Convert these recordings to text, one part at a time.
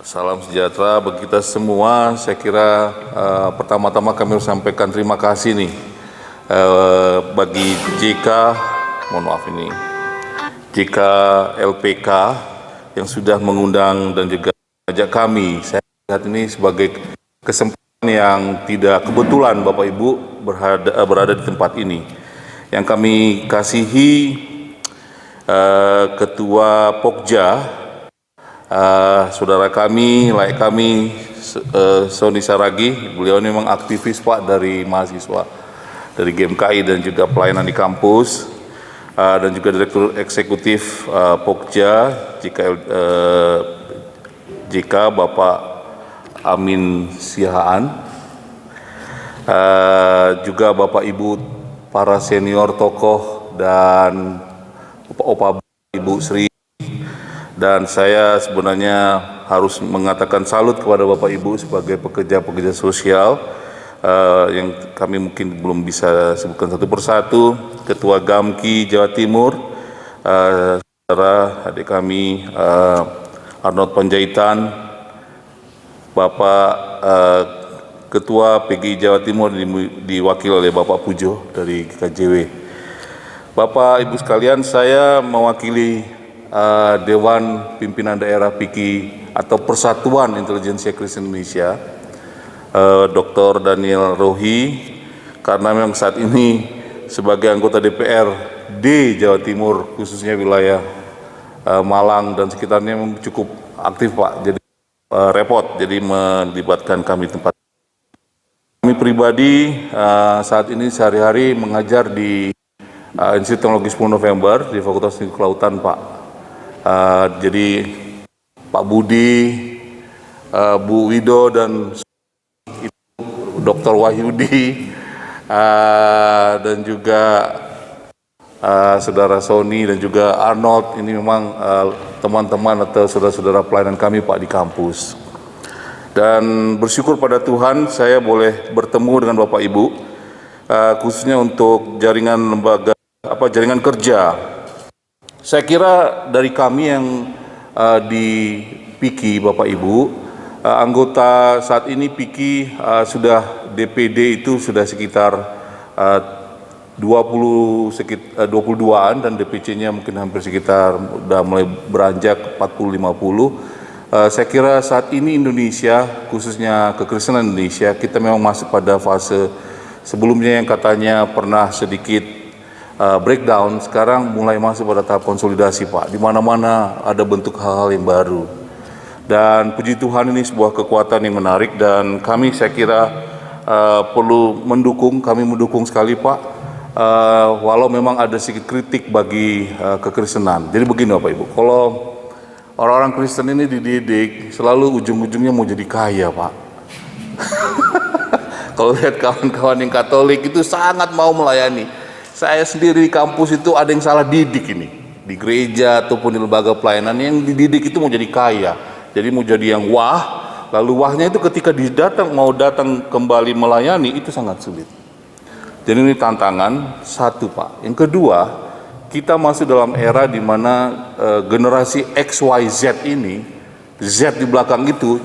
Salam sejahtera bagi kita semua. Saya kira pertama-tama kami harus sampaikan terima kasih nih bagi JK, mohon maaf ini, JK LPK yang sudah mengundang dan juga ajak kami. Saya lihat ini sebagai kesempatan yang tidak kebetulan Bapak Ibu berada di tempat ini. Yang kami kasihi Ketua Pokja, saudara kami, Sony Saragi. Beliau ini memang aktivis Pak dari mahasiswa dari GMKI dan juga pelayanan di kampus, dan juga Direktur Eksekutif Pokja JK Bapak Amin Sihaan, juga Bapak Ibu para senior tokoh dan Opa Ibu Sri. Dan saya sebenarnya harus mengatakan salut kepada Bapak Ibu sebagai pekerja-pekerja sosial yang kami mungkin belum bisa sebutkan satu persatu. Ketua GAMKI Jawa Timur, saudara adik kami Arnold Panjaitan, Bapak Ketua PGI Jawa Timur diwakili oleh Bapak Pujo dari KJW. Bapak Ibu sekalian, saya mewakili Dewan Pimpinan Daerah PIKI atau Persatuan Intelijensia Kristen Indonesia, Dr. Daniel Rohi, karena memang saat ini sebagai anggota DPRD Jawa Timur, khususnya wilayah Malang dan sekitarnya memang cukup aktif Pak, jadi repot, jadi melibatkan kami tempat. Kami pribadi saat ini sehari-hari mengajar di Institut Teknologi 10 November di Fakultas Teknik Kelautan Pak. Jadi Pak Budi, Bu Wido dan Dr. Wahyudi, dan juga saudara Sony dan juga Arnold, ini memang teman-teman atau saudara-saudara pelayanan kami Pak di kampus. Dan bersyukur pada Tuhan saya boleh bertemu dengan Bapak Ibu, khususnya untuk jaringan jaringan kerja. Saya kira dari kami yang di PIKI Bapak Ibu, anggota saat ini PIKI sudah DPD itu sudah sekitar 22-an dan DPC-nya mungkin hampir sekitar udah mulai beranjak 40-50. Saya kira saat ini Indonesia, khususnya kekristenan Indonesia, kita memang masuk pada fase sebelumnya yang katanya pernah sedikit breakdown, sekarang mulai masuk pada tahap konsolidasi Pak. Di mana-mana ada bentuk hal-hal yang baru. Dan puji Tuhan ini sebuah kekuatan yang menarik dan kami saya kira perlu mendukung, kami mendukung sekali Pak. Walau memang ada sedikit kritik bagi kekristenan. Jadi begini Bapak Ibu, kalau orang-orang Kristen ini dididik selalu ujung-ujungnya mau jadi kaya Pak. Kalau lihat kawan-kawan yang Katolik itu sangat mau melayani. Saya sendiri di kampus itu ada yang salah didik ini. Di gereja ataupun di lembaga pelayanan yang dididik itu mau jadi kaya. Jadi mau jadi yang wah, lalu wahnya itu ketika mau datang kembali melayani itu sangat sulit. Jadi ini tantangan satu Pak. Yang kedua, kita masuk dalam era di mana generasi XYZ ini, Z di belakang itu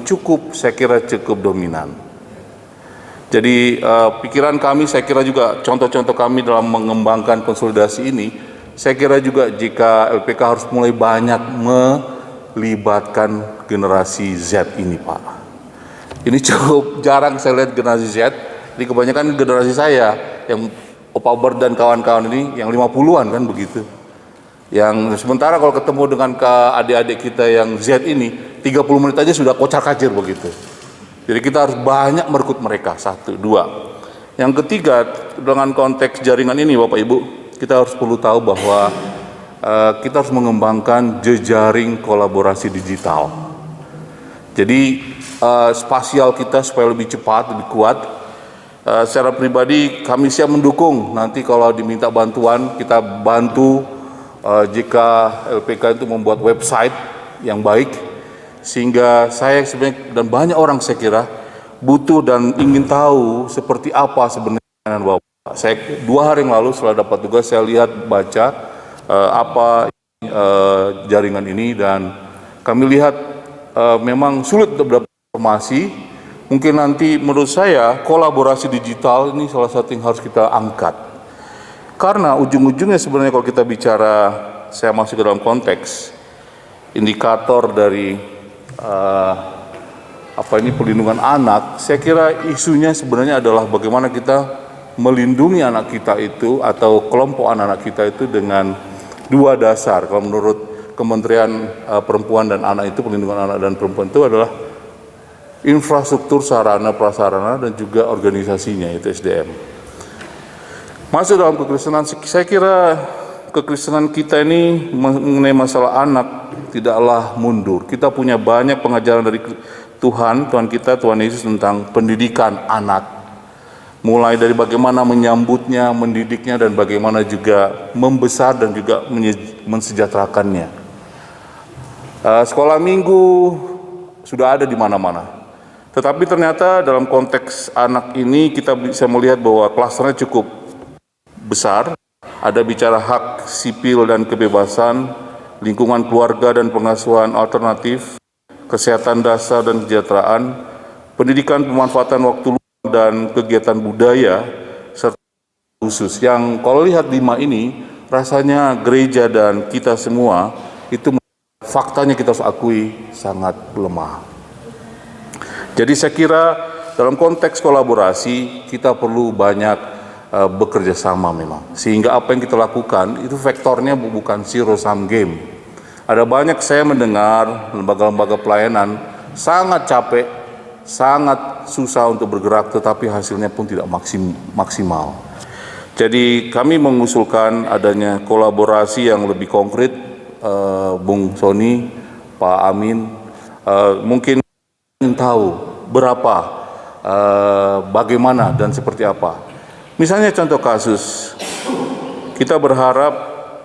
saya kira cukup dominan. Jadi pikiran kami, saya kira juga contoh-contoh kami dalam mengembangkan konsolidasi ini, saya kira juga jika LPK harus mulai banyak melibatkan generasi Z ini Pak. Ini cukup jarang saya lihat generasi Z, jadi kebanyakan generasi saya, yang Opa Ber dan kawan-kawan ini yang 50-an kan begitu. Yang sementara kalau ketemu dengan adik-adik kita yang Z ini, 30 menit aja sudah kocar-kacir begitu. Jadi kita harus banyak merekrut mereka, satu, dua. Yang ketiga, dengan konteks jaringan ini Bapak Ibu, kita harus perlu tahu bahwa kita harus mengembangkan jejaring kolaborasi digital. Jadi spasial kita supaya lebih cepat, lebih kuat. Secara pribadi kami siap mendukung, nanti kalau diminta bantuan, kita bantu jika LPK itu membuat website yang baik. Sehingga saya sebenarnya dan banyak orang saya kira butuh dan ingin tahu seperti apa sebenarnya Bapak. Saya 2 hari yang lalu setelah dapat tugas saya lihat baca apa jaringan ini dan kami lihat memang sulit untuk dapat informasi. Mungkin nanti menurut saya kolaborasi digital ini salah satu yang harus kita angkat. Karena ujung-ujungnya sebenarnya kalau kita bicara, saya masuk ke dalam konteks indikator dari perlindungan anak, saya kira isunya sebenarnya adalah bagaimana kita melindungi anak kita itu atau kelompok anak-anak kita itu dengan dua dasar. Kalau menurut Kementerian Perempuan dan Anak itu, perlindungan anak dan perempuan itu adalah infrastruktur sarana prasarana dan juga organisasinya, itu SDM. Masuk dalam kekristenan, saya kira kekristenan kita ini mengenai masalah anak tidaklah mundur. Kita punya banyak pengajaran dari Tuhan kita, Tuhan Yesus tentang pendidikan anak. Mulai dari bagaimana menyambutnya, mendidiknya, dan bagaimana juga membesar dan juga mensejahterakannya. Sekolah minggu sudah ada di mana-mana. Tetapi ternyata dalam konteks anak ini kita bisa melihat bahwa klasternya cukup besar. Ada bicara hak sipil dan kebebasan, lingkungan keluarga dan pengasuhan alternatif, kesehatan dasar dan kesejahteraan, pendidikan pemanfaatan waktu luang dan kegiatan budaya, serta khusus. Yang kalau lihat 5 ini, rasanya gereja dan kita semua itu faktanya kita harus akui sangat lemah. Jadi saya kira dalam konteks kolaborasi kita perlu banyak bekerja sama memang, sehingga apa yang kita lakukan itu vektornya bukan zero sum game. Ada banyak saya mendengar lembaga-lembaga pelayanan sangat capek, sangat susah untuk bergerak, tetapi hasilnya pun tidak maksimal. Jadi kami mengusulkan adanya kolaborasi yang lebih konkret, Bung Sony, Pak Amin, mungkin ingin tahu berapa, bagaimana dan seperti apa. Misalnya contoh kasus, kita berharap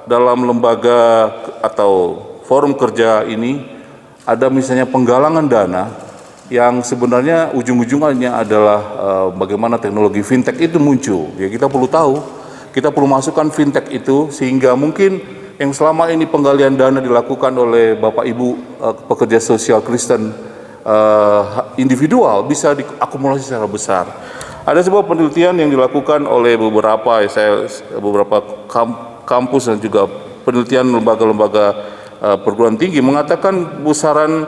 dalam lembaga atau forum kerja ini ada misalnya penggalangan dana yang sebenarnya ujung-ujungnya adalah bagaimana teknologi fintech itu muncul. Ya kita perlu tahu, kita perlu masukkan fintech itu sehingga mungkin yang selama ini penggalian dana dilakukan oleh Bapak Ibu pekerja sosial Kristen individual bisa diakumulasi secara besar. Ada sebuah penelitian yang dilakukan oleh beberapa kampus dan juga penelitian lembaga-lembaga perguruan tinggi mengatakan besaran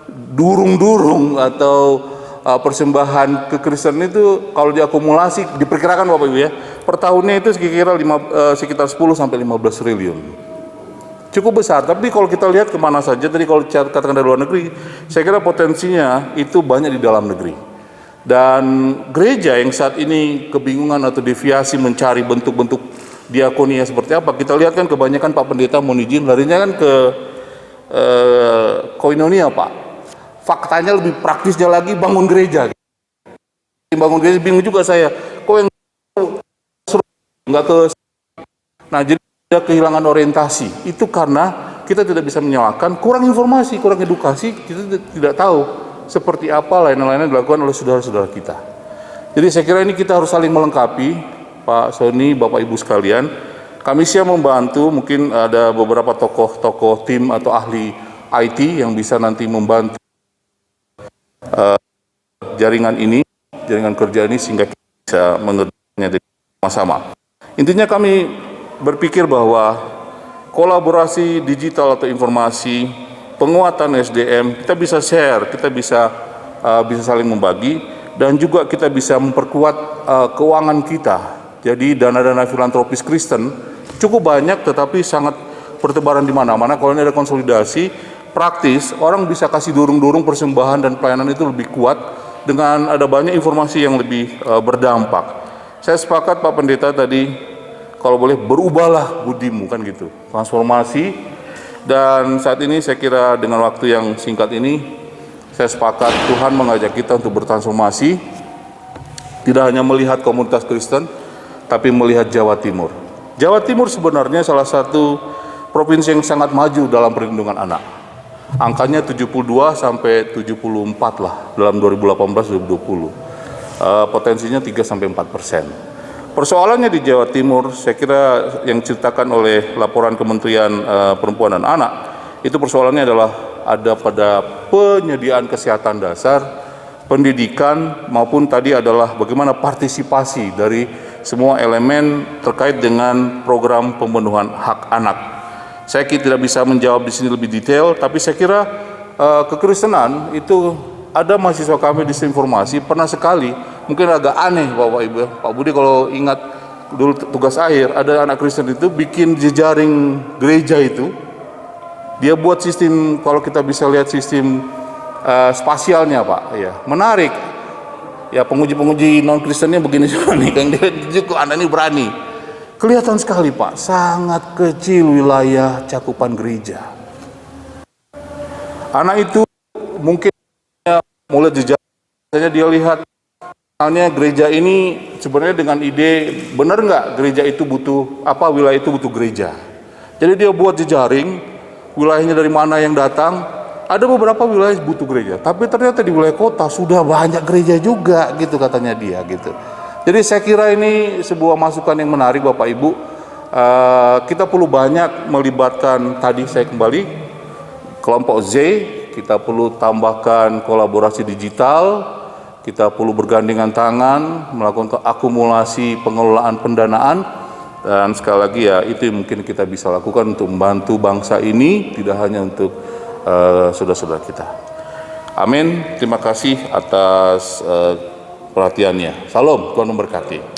durung-durung atau persembahan kekristenan itu kalau diakumulasi diperkirakan Bapak Ibu ya, per tahunnya itu sekitar 10 sampai 15 triliun. Cukup besar, tapi kalau kita lihat kemana saja, tadi kalau katakan dari luar negeri, saya kira potensinya itu banyak di dalam negeri. Dan gereja yang saat ini kebingungan atau deviasi mencari bentuk-bentuk diakonia seperti apa, kita lihat kan kebanyakan Pak Pendeta mohon izin larinya kan ke koinonia Pak. Faktanya lebih praktisnya lagi bangun gereja. Bangun gereja bingung juga saya, kok yang nggak ke. Nah jadi ada kehilangan orientasi. Itu karena kita tidak bisa menyalahkan kurang informasi, kurang edukasi, kita tidak tahu seperti apa lain-lainnya dilakukan oleh saudara-saudara kita. Jadi saya kira ini kita harus saling melengkapi, Pak Sony, Bapak Ibu sekalian. Kami siap membantu, mungkin ada beberapa tokoh-tokoh tim atau ahli IT yang bisa nanti membantu jaringan kerja ini sehingga kita bisa mengerjakannya sama-sama. Intinya kami berpikir bahwa kolaborasi digital atau informasi, penguatan SDM, kita bisa share, kita bisa saling membagi, dan juga kita bisa memperkuat keuangan kita. Jadi dana-dana filantropis Kristen cukup banyak, tetapi sangat bertebaran di mana-mana. Kalau ini ada konsolidasi praktis, orang bisa kasih durung-durung persembahan dan pelayanan itu lebih kuat dengan ada banyak informasi yang lebih berdampak. Saya sepakat Pak Pendeta tadi, kalau boleh berubahlah budimu, kan gitu, transformasi. Dan saat ini saya kira dengan waktu yang singkat ini, saya sepakat Tuhan mengajak kita untuk bertransformasi, tidak hanya melihat komunitas Kristen, tapi melihat Jawa Timur. Jawa Timur sebenarnya salah satu provinsi yang sangat maju dalam perlindungan anak. Angkanya 72 sampai 74 lah dalam 2018-2020. Potensinya 3 sampai 4%. Persoalannya di Jawa Timur, saya kira yang diceritakan oleh laporan Kementerian Perempuan dan Anak, itu persoalannya adalah ada pada penyediaan kesehatan dasar, pendidikan, maupun tadi adalah bagaimana partisipasi dari semua elemen terkait dengan program pemenuhan hak anak. Saya tidak bisa menjawab di sini lebih detail, tapi saya kira kekristenan itu ada mahasiswa kami disinformasi pernah sekali, mungkin agak aneh Bapak Ibu, Pak Budi kalau ingat dulu tugas akhir, ada anak Kristen itu bikin jejaring gereja itu, dia buat sistem, kalau kita bisa lihat sistem spasialnya Pak, ya menarik. Ya penguji-penguji non Kristennya begini juga nih, kan dia juga anak ini berani. Kelihatan sekali Pak, sangat kecil wilayah cakupan gereja. Anak itu mungkin mulai jejaknya dia lihat, misalnya gereja ini sebenarnya dengan ide benar nggak gereja itu butuh apa, wilayah itu butuh gereja. Jadi dia buat jejaring wilayahnya dari mana yang datang. Ada beberapa wilayah butuh gereja, tapi ternyata di wilayah kota sudah banyak gereja juga, gitu katanya dia, gitu. Jadi saya kira ini sebuah masukan yang menarik Bapak Ibu. Kita perlu banyak melibatkan, tadi saya kembali kelompok Z, kita perlu tambahkan kolaborasi digital, kita perlu bergandengan tangan, melakukan akumulasi pengelolaan pendanaan, dan sekali lagi ya itu yang mungkin kita bisa lakukan untuk membantu bangsa ini, tidak hanya untuk saudara-saudara kita. Amin. Terima kasih atas perhatiannya. Salam, Tuhan memberkati.